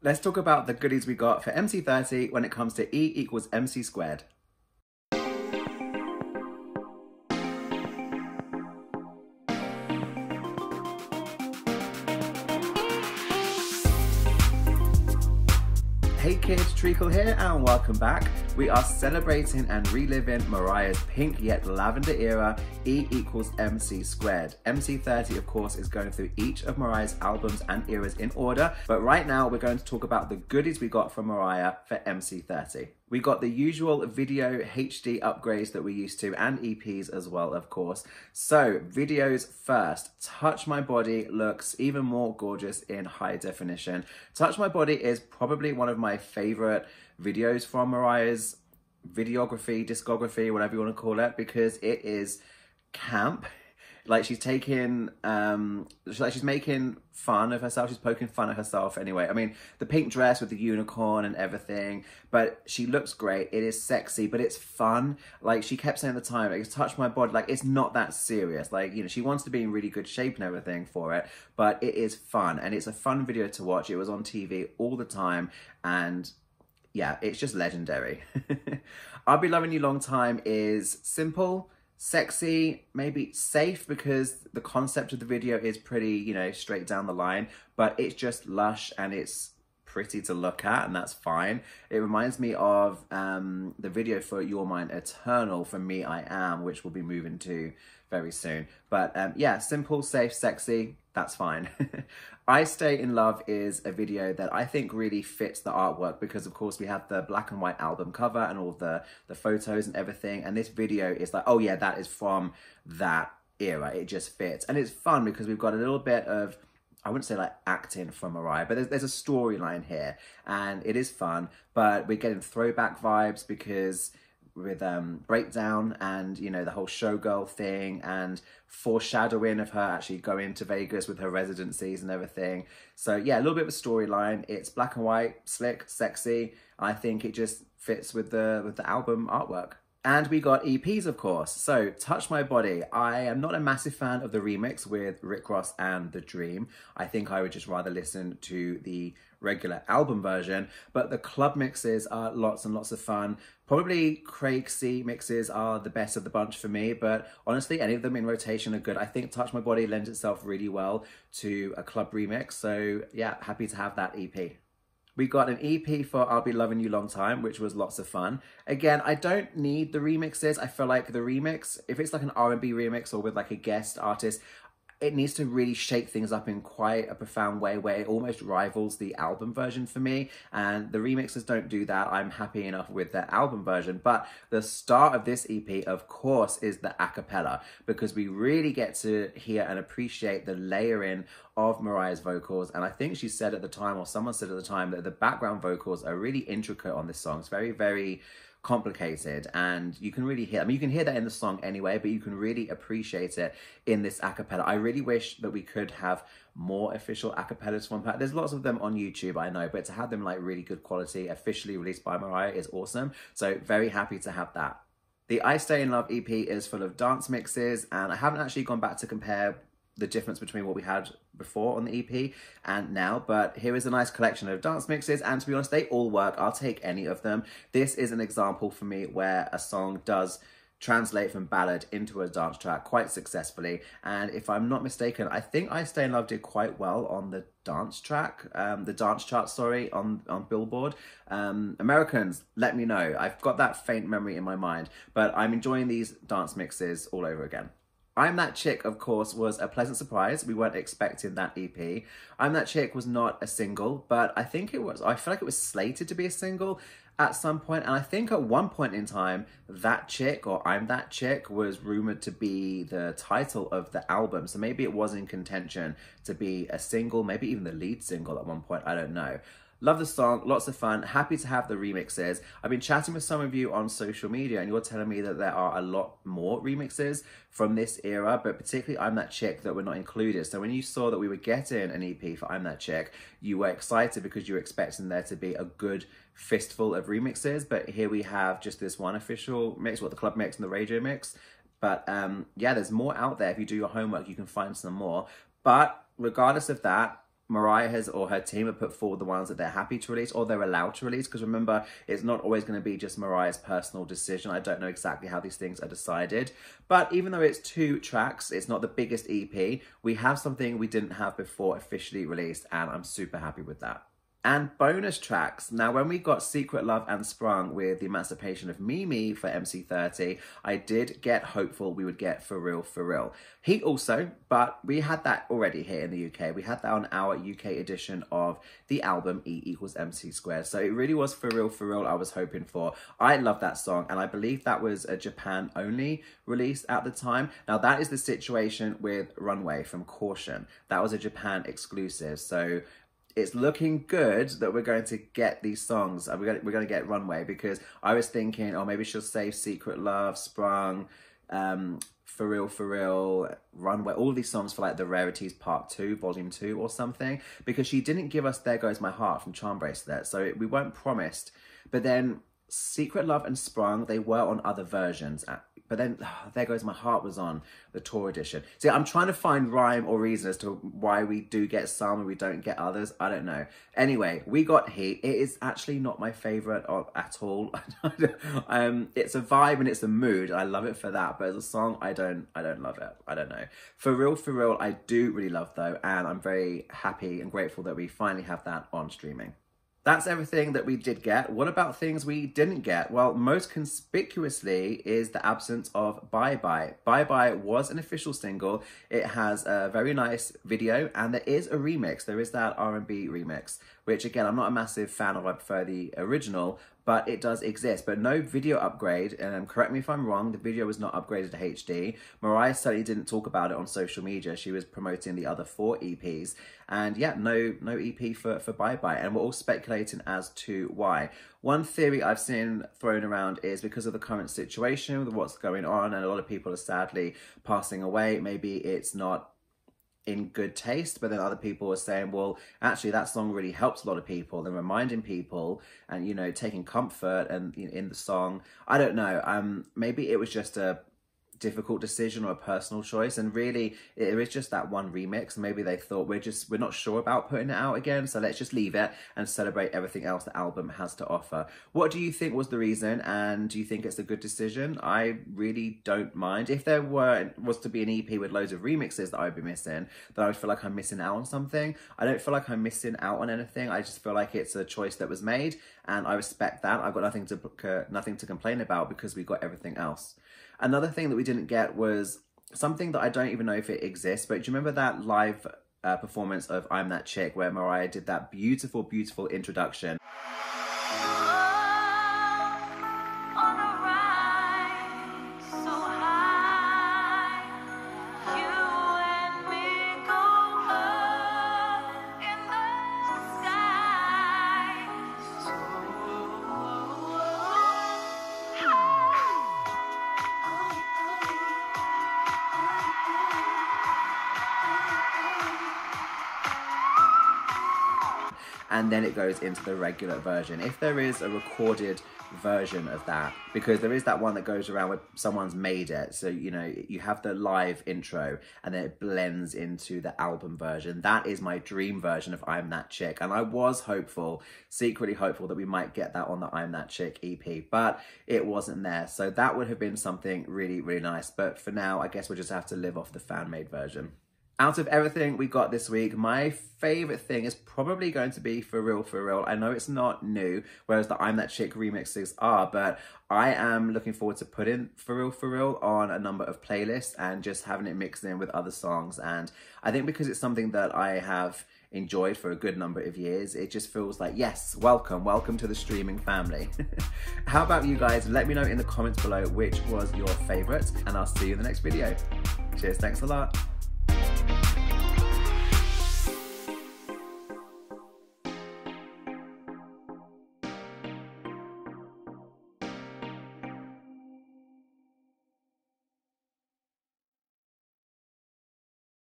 Let's talk about the goodies we got for MC30 when it comes to E equals MC squared. Hey kids, Treacle here and welcome back. We are celebrating and reliving Mariah's pink yet lavender era, E equals MC squared. MC30 of course is going through each of Mariah's albums and eras in order, but right now we're going to talk about the goodies we got from Mariah for MC30. We got the usual video HD upgrades that we used to and EPs as well, of course. So videos first. Touch My Body looks even more gorgeous in high definition. Touch My Body is probably one of my favorite videos from Mariah's videography, discography, whatever you want to call it, because it is camp. Like she's taking, she's making fun of herself. She's poking fun at herself anyway. I mean, the pink dress with the unicorn and everything, but she looks great. It is sexy, but it's fun. Like she kept saying at the time, like, touch my body. Like it's not that serious. Like, you know, she wants to be in really good shape and everything for it, but it is fun. And it's a fun video to watch. It was on TV all the time. And yeah, it's just legendary. I'll Be Loving You Long Time is simple, sexy, maybe safe because the concept of the video is pretty, you know, straight down the line, but it's just lush and it's pretty to look at, and that's fine. It reminds me of the video for You're Mine Eternal for Me I Am, which we'll be moving to very soon. But yeah, simple, safe, sexy, that's fine. I Stay in Love is a video that I think really fits the artwork because of course we have the black and white album cover and all the photos and everything, and this video is like, oh yeah, that is from that era. It just fits, and it's fun because we've got a little bit of, I wouldn't say like acting from Mariah, but there's a storyline here and it is fun, but we're getting throwback vibes because with Breakdown and, you know, the whole showgirl thing and foreshadowing of her actually going to Vegas with her residencies and everything. So yeah, a little bit of a storyline. It's black and white, slick, sexy. I think it just fits with the album artwork. And we got EPs, of course. So, Touch My Body. I am not a massive fan of the remix with Rick Ross and The Dream. I think I would just rather listen to the regular album version. But the club mixes are lots and lots of fun. Probably Craig C mixes are the best of the bunch for me. But honestly, any of them in rotation are good. I think Touch My Body lends itself really well to a club remix. So, yeah, happy to have that EP. We got an EP for I'll Be Loving You Long Time, which was lots of fun. Again, I don't need the remixes. I feel like the remix, if it's like an R&B remix or with like a guest artist, it needs to really shake things up in quite a profound way where it almost rivals the album version for me. And the remixes don't do that. I'm happy enough with the album version. But the start of this EP, of course, is the a cappella, because we really get to hear and appreciate the layering of Mariah's vocals. And I think she said at the time, or someone said at the time, that the background vocals are really intricate on this song. It's very, very complicated, and you can really hear, I mean, you can hear that in the song anyway, but you can really appreciate it in this a cappella. I really wish that we could have more official a cappellas from her. There's lots of them on YouTube, I know, but to have them like really good quality, officially released by Mariah, is awesome. So very happy to have that. The I Stay in Love EP is full of dance mixes, and I haven't actually gone back to compare the difference between what we had before on the EP and now, but here is a nice collection of dance mixes, and to be honest, they all work. I'll take any of them. This is an example for me where a song does translate from ballad into a dance track quite successfully, and if I'm not mistaken, I think I Stay in Love did quite well on the dance track, the dance chart, sorry, on Billboard. Americans, let me know. I've got that faint memory in my mind, but I'm enjoying these dance mixes all over again. I'm That Chick, of course, was a pleasant surprise. We weren't expecting that EP. I'm That Chick was not a single, but I think it was, I feel like it was slated to be a single at some point. And I think at one point in time, That Chick, or I'm That Chick, was rumored to be the title of the album. So maybe it was in contention to be a single, maybe even the lead single at one point, I don't know. Love the song, lots of fun, happy to have the remixes. I've been chatting with some of you on social media and you're telling me that there are a lot more remixes from this era, but particularly I'm That Chick that were not included. So when you saw that we were getting an EP for I'm That Chick, you were excited because you were expecting there to be a good fistful of remixes, but here we have just this one official mix, the club mix and the radio mix. But yeah, there's more out there. If you do your homework, you can find some more. But regardless of that, Mariah has, or her team have put forward the ones that they're happy to release or they're allowed to release, because remember, it's not always going to be just Mariah's personal decision. I don't know exactly how these things are decided, but even though it's 2 tracks, it's not the biggest EP, we have something we didn't have before officially released, and I'm super happy with that. And bonus tracks. Now, when we got Secret Love and Sprung with the Emancipation of Mimi for MC30, I did get hopeful we would get For Real, For Real. Heat also, but we had that already here in the UK. We had that on our UK edition of the album E = MC2. So it really was For Real I was hoping for. I love that song, and I believe that was a Japan only release at the time. Now, that is the situation with Runway from Caution. That was a Japan exclusive. So it's looking good that we're going to get these songs. We're going to get Runway, because I was thinking, oh, maybe she'll save Secret Love, Sprung, For Real, Runway, all these songs for like the Rarities Part 2, Volume 2 or something, because she didn't give us There Goes My Heart from Charm Bracelet, so we weren't promised. But then Secret Love and Sprung, they were on other versions. But then There Goes My Heart was on the tour edition. See, I'm trying to find rhyme or reason as to why we do get some and we don't get others. I don't know. Anyway, we got Heat. It is actually not my favourite at all. It's a vibe and it's a mood. I love it for that. But as a song, I don't love it. I don't know. For Real, I do really love though. And I'm very happy and grateful that we finally have that on streaming. That's everything that we did get. What about things we didn't get? Well, most conspicuously is the absence of Bye Bye. Bye Bye was an official single. It has a very nice video, and there is a remix. There is that R&B remix, which again, I'm not a massive fan of. I prefer the original, but it does exist. But no video upgrade, and correct me if I'm wrong, the video was not upgraded to HD. Mariah certainly didn't talk about it on social media. She was promoting the other 4 EPs. And yeah, no EP for Bye Bye. And we're all speculating as to why. One theory I've seen thrown around is because of the current situation with what's going on, and a lot of people are sadly passing away. Maybe it's not in good taste, but then other people are saying, well, actually that song really helps a lot of people and reminding people and, you know, taking comfort and in the song. I don't know. Maybe it was just a difficult decision or a personal choice, and really it was just that one remix. Maybe they thought we're not sure about putting it out again, so let's just leave it and celebrate everything else the album has to offer. What do you think was the reason, and do you think it's a good decision? I really don't mind. If there was to be an EP with loads of remixes that I'd be missing, then I would feel like I'm missing out on something. I don't feel like I'm missing out on anything. I just feel like it's a choice that was made, and I respect that. I've got nothing to complain about because we got everything else. Another thing that we didn't get was something that I don't even know if it exists, but do you remember that live performance of I'm That Chick where Mariah did that beautiful, beautiful introduction? And then it goes into the regular version. If there is a recorded version of that, because there is that one that goes around where someone's made it, so you know you have the live intro and then it blends into the album version. That is my dream version of I'm That Chick, and I was hopeful, secretly hopeful, that we might get that on the I'm That Chick EP, but it wasn't there. So that would have been something really, really nice, but for now I guess we'll just have to live off the fan-made version. Out of everything we got this week, my favourite thing is probably going to be For Real. I know it's not new, whereas the I'm That Chick remixes are, but I am looking forward to putting For Real on a number of playlists and just having it mixed in with other songs. And I think because it's something that I have enjoyed for a good number of years, it just feels like, yes, welcome to the streaming family. How about you guys? Let me know in the comments below which was your favourite, and I'll see you in the next video. Cheers, thanks a lot.